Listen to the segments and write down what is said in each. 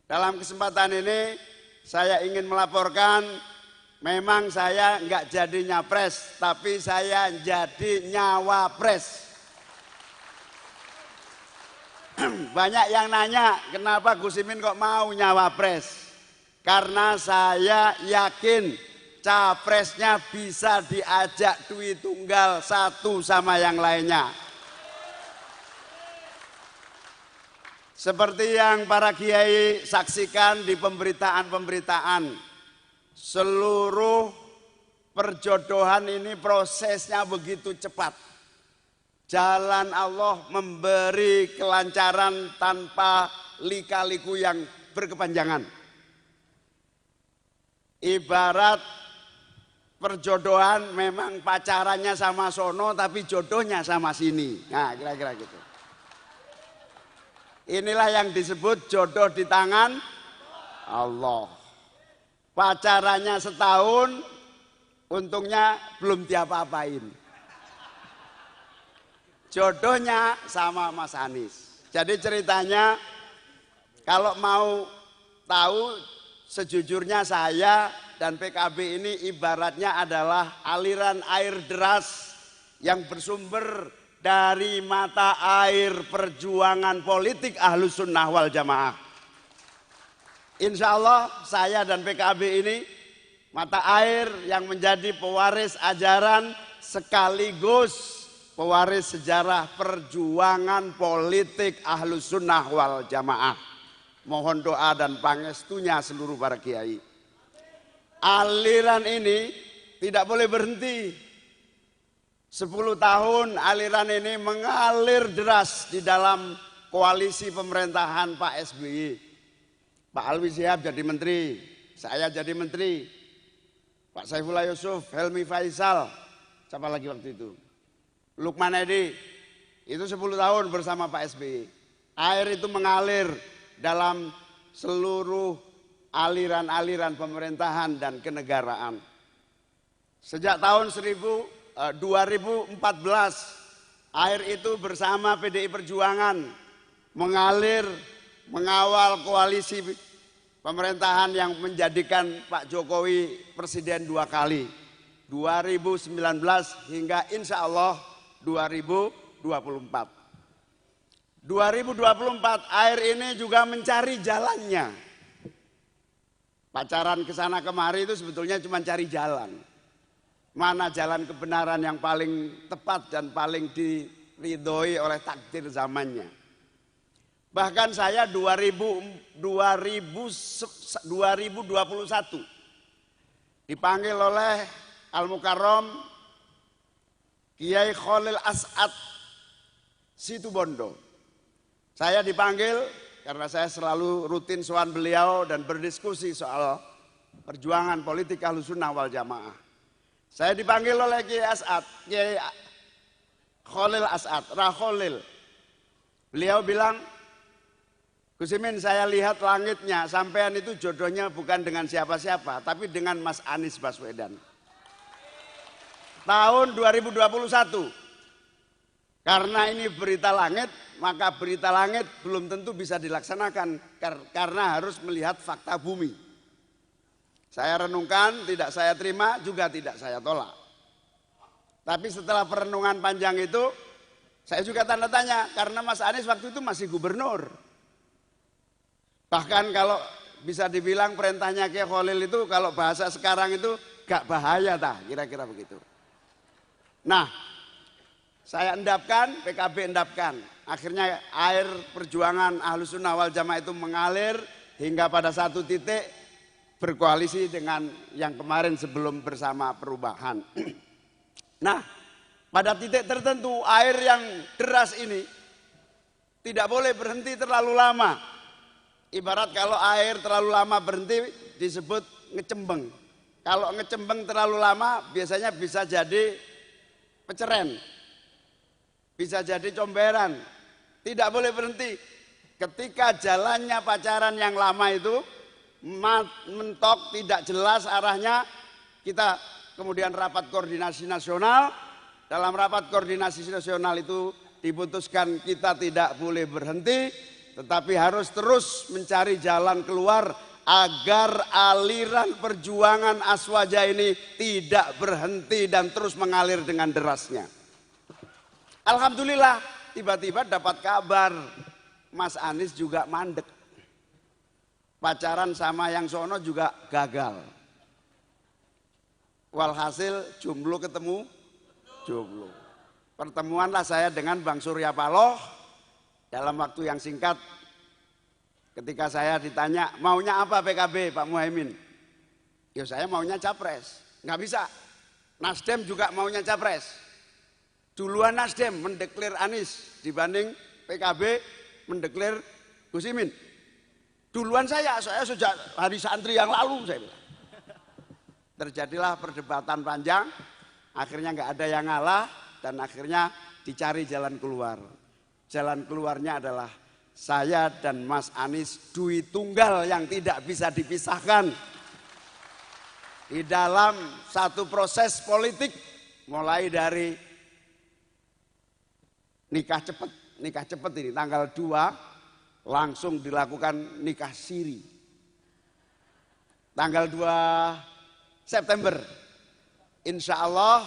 Dalam kesempatan ini saya ingin melaporkan, memang saya nggak jadi nyapres, tapi saya jadi nyawapres. Banyak yang nanya, kenapa Gus Imin kok mau nyawapres? Karena saya yakin capresnya bisa diajak duit tunggal satu sama yang lainnya. Seperti yang para kiai saksikan di pemberitaan-pemberitaan, seluruh perjodohan ini prosesnya begitu cepat. Jalan Allah memberi kelancaran tanpa lika-liku yang berkepanjangan. Ibarat perjodohan memang pacarannya sama sono tapi jodohnya sama sini. Nah, kira-kira gitu. Inilah yang disebut jodoh di tangan Allah. Pacarannya setahun, untungnya belum diapa-apain. Jodohnya sama Mas Anies. Jadi ceritanya, kalau mau tahu, sejujurnya saya dan PKB ini ibaratnya adalah aliran air deras yang bersumber dari mata air perjuangan politik Ahlus Sunnah wal Jamaah. Insya Allah saya dan PKB ini mata air yang menjadi pewaris ajaran sekaligus pewaris sejarah perjuangan politik Ahlus Sunnah wal Jamaah. Mohon doa dan pangestunya seluruh para kiai. Aliran ini tidak boleh berhenti. 10 tahun aliran ini mengalir deras di dalam koalisi pemerintahan Pak SBY. Pak Alwi Shihab jadi menteri, saya jadi menteri, Pak Saifullah Yusuf, Helmi Faisal, siapa lagi waktu itu? Lukman Edi, itu 10 tahun bersama Pak SBY. Air itu mengalir dalam seluruh aliran-aliran pemerintahan dan kenegaraan. Sejak tahun 2014 air itu bersama PDI Perjuangan mengalir mengawal koalisi pemerintahan yang menjadikan Pak Jokowi presiden 2 kali, 2019 hingga insya Allah 2024. 2024 air ini juga mencari jalannya. Pacaran kesana kemari itu sebetulnya cuma cari jalan. Mana jalan kebenaran yang paling tepat dan paling diridhoi oleh takdir zamannya. Bahkan saya 2021 dipanggil oleh Al-Mukarram Kiai Khalil As'ad Situbondo. Saya dipanggil karena saya selalu rutin sowan beliau dan berdiskusi soal perjuangan politik Ahlus Sunnah wal Jamaah. Saya dipanggil oleh Kiai As'ad, Kiai Khalil As'ad, Khalil. Beliau bilang, Gus Imin, saya lihat langitnya, sampean itu jodohnya bukan dengan siapa-siapa, tapi dengan Mas Anies Baswedan. Tahun 2021, karena ini berita langit, maka berita langit belum tentu bisa dilaksanakan, karena harus melihat fakta bumi. Saya renungkan, tidak saya terima, juga tidak saya tolak. Tapi setelah perenungan panjang itu, saya juga tanda tanya, karena Mas Anies waktu itu masih gubernur. Bahkan kalau bisa dibilang perintahnya Kiai Khalil itu, kalau bahasa sekarang itu gak bahaya dah, kira-kira begitu. Nah, saya endapkan, PKB endapkan. Akhirnya air perjuangan Ahlus Sunnah wal Jamaah itu mengalir hingga pada satu titik berkoalisi dengan yang kemarin sebelum bersama perubahan. Nah, pada titik tertentu air yang deras ini tidak boleh berhenti terlalu lama. Ibarat kalau air terlalu lama berhenti disebut ngecembeng. Kalau ngecembeng terlalu lama biasanya bisa jadi peceren, bisa jadi comberan. Tidak boleh berhenti. Ketika jalannya pacaran yang lama itu mentok, tidak jelas arahnya, kita kemudian rapat koordinasi nasional. Dalam rapat koordinasi nasional itu diputuskan kita tidak boleh berhenti, tetapi harus terus mencari jalan keluar agar aliran perjuangan Aswaja ini tidak berhenti dan terus mengalir dengan derasnya. Alhamdulillah, tiba-tiba dapat kabar Mas Anies juga mandek. Pacaran sama yang sono juga gagal. Walhasil jomblo ketemu jomblo. Pertemuanlah saya dengan Bang Surya Paloh dalam waktu yang singkat. Ketika saya ditanya maunya apa PKB Pak Muhaimin, ya saya maunya capres. Nggak bisa. Nasdem juga maunya capres. Duluan Nasdem mendeklir Anies dibanding PKB mendeklir Gus Imin. Duluan saya sejak hari santri yang lalu saya bilang. Terjadilah perdebatan panjang, akhirnya nggak ada yang ngalah dan akhirnya dicari jalan keluar. Jalan keluarnya adalah saya dan Mas Anies duit tunggal yang tidak bisa dipisahkan. Di dalam satu proses politik mulai dari nikah cepat ini tanggal 2 langsung dilakukan nikah siri. Tanggal 2 September, insya Allah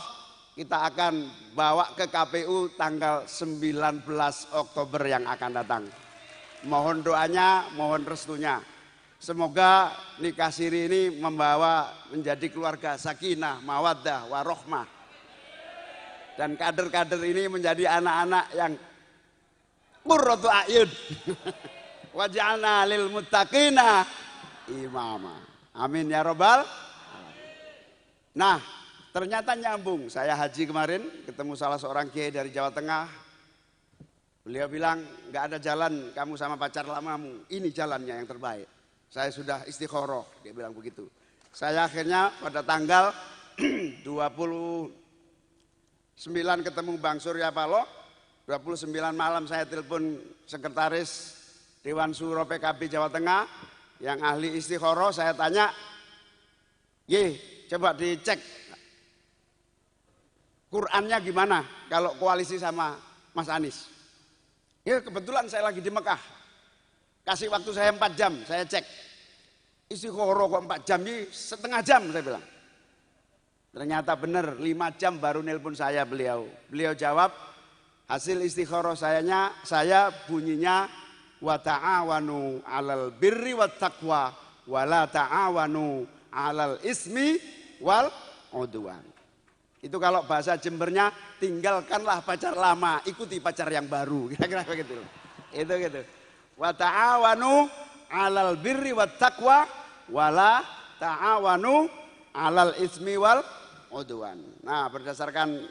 kita akan bawa ke KPU tanggal 19 Oktober yang akan datang. Mohon doanya, mohon restunya. Semoga nikah siri ini membawa menjadi keluarga sakinah, mawaddah, warohmah. Dan kader-kader ini menjadi anak-anak yang qurratu a'yun. Waj'alna lil muttaqina imama. Amin ya robbal. Nah, ternyata nyambung. Saya haji kemarin ketemu salah seorang kiai dari Jawa Tengah. Beliau bilang nggak ada jalan kamu sama pacar lamamu. Ini jalannya yang terbaik. Saya sudah istikharah, dia bilang begitu. Saya akhirnya pada tanggal 29 ketemu Bang Surya Paloh. 29 malam saya telepon sekretaris Dewan Suro PKB Jawa Tengah yang ahli istikharah. Saya tanya, coba dicek Qurannya gimana kalau koalisi sama Mas Anies. Ya kebetulan saya lagi di Mekah. Kasih waktu saya 4 jam, saya cek. Istikharah kok 4 jam, ini setengah jam saya bilang. Ternyata benar 5 jam baru nelpon saya beliau. Beliau jawab, hasil istikharah saya bunyinya wa ta'awanu 'alal birri wat taqwa wa la ta'awanu 'alal ismi wal udwan. Itu kalau bahasa Jembernya, tinggalkanlah pacar lama, ikuti pacar yang baru. Kira-kira begitu. Itu gitu. Wa ta'awanu 'alal birri wat taqwa wa la ta'awanu 'alal ismi wal udwan. Nah, berdasarkan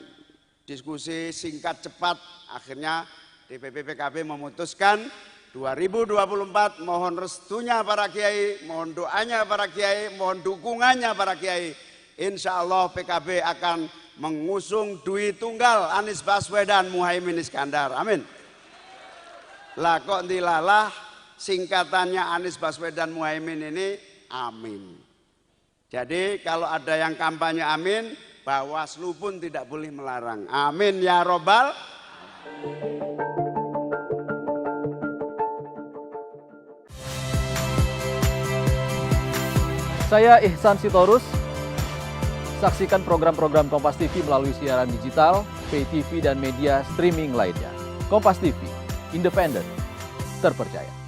diskusi singkat cepat, akhirnya DPP PKB memutuskan 2024 mohon restunya para kiai, mohon doanya para kiai, mohon dukungannya para kiai. Insya Allah PKB akan mengusung duit tunggal Anies Baswedan Muhaimin Iskandar. Amin. Lah kok dilalah singkatannya Anies Baswedan Muhaimin ini amin. Jadi kalau ada yang kampanye amin, Bawaslu pun tidak boleh melarang. Amin ya robbal. Saya Ihsan Sitorus. Saksikan program-program Kompas TV melalui siaran digital, pay TV, dan media streaming lainnya. Kompas TV, independen, terpercaya.